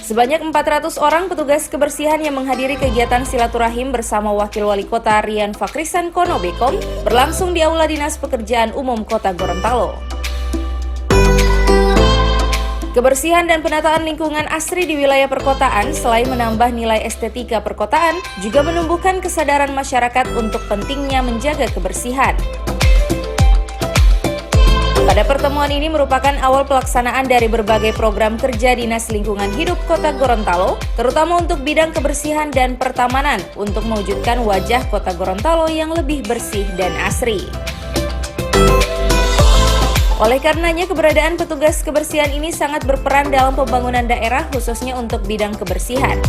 Sebanyak 400 orang petugas kebersihan yang menghadiri kegiatan silaturahim bersama Wakil Wali Kota Rian Fakrisan Kono Bekom berlangsung di Aula Dinas Pekerjaan Umum Kota Gorontalo. Kebersihan dan penataan lingkungan asri di wilayah perkotaan selain menambah nilai estetika perkotaan, juga menumbuhkan kesadaran masyarakat untuk pentingnya menjaga kebersihan. Pada pertemuan ini merupakan awal pelaksanaan dari berbagai program kerja Dinas Lingkungan Hidup Kota Gorontalo, terutama untuk bidang kebersihan dan pertamanan untuk mewujudkan wajah Kota Gorontalo yang lebih bersih dan asri. Oleh karenanya, keberadaan petugas kebersihan ini sangat berperan dalam pembangunan daerah khususnya untuk bidang kebersihan.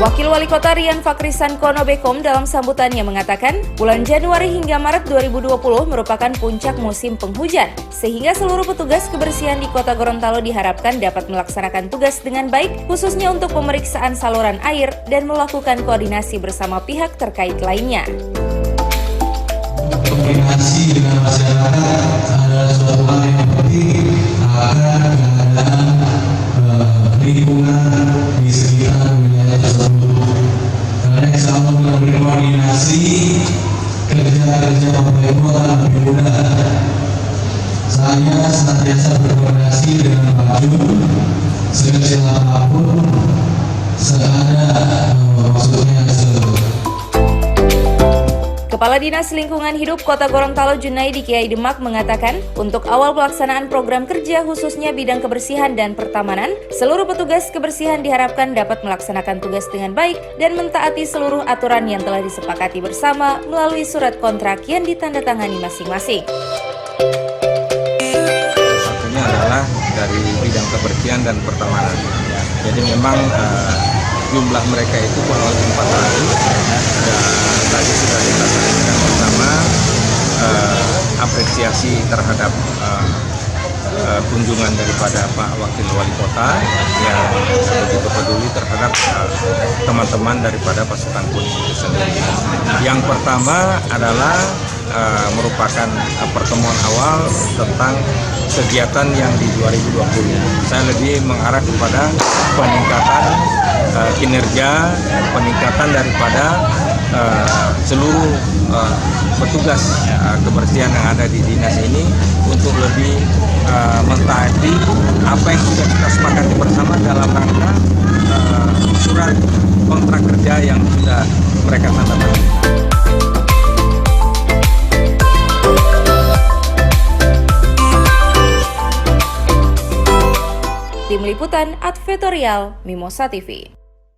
Wakil Wali Kota Rian Fakrisan Kono Bekom dalam sambutannya mengatakan, bulan Januari hingga Maret 2020 merupakan puncak musim penghujan, sehingga seluruh petugas kebersihan di Kota Gorontalo diharapkan dapat melaksanakan tugas dengan baik, khususnya untuk pemeriksaan saluran air dan melakukan koordinasi bersama pihak terkait lainnya. Koordinasi dengan masyarakat adalah suatu hal yang penting agar keadaan lingkungan di sekitar wilayah tersebut. Karena insya Allah dengan berkoordinasi kerja-kerja pemerintah akan lebih mudah. Saya senantiasa berkoordinasi dengan Pak Jun sekecil apapun seada maksudnya Kepala Dinas Lingkungan Hidup Kota Gorontalo Junaidi Kiai Demak mengatakan, untuk awal pelaksanaan program kerja khususnya bidang kebersihan dan pertamanan, seluruh petugas kebersihan diharapkan dapat melaksanakan tugas dengan baik dan mentaati seluruh aturan yang telah disepakati bersama melalui surat kontrak yang ditandatangani masing-masing. Satunya adalah dari bidang kebersihan dan pertamanan. Jadi memang jumlah mereka itu kurang lebih 400 dan tadi sudah kita sampaikan bersama apresiasi terhadap kunjungan daripada Pak Wakil Wali Kota yang begitu peduli terhadap teman-teman daripada pasukan polisi itu sendiri. Yang pertama adalah merupakan pertemuan awal tentang kegiatan yang di 2020. Saya lebih mengarah kepada peningkatan kinerja, peningkatan daripada seluruh petugas kebersihan yang ada di dinas ini untuk lebih mentaati apa yang sudah kita sepakati bersama dalam rangka surat kontrak kerja yang sudah mereka tandatangani. Tim Liputan Advertorial Mimosa TV.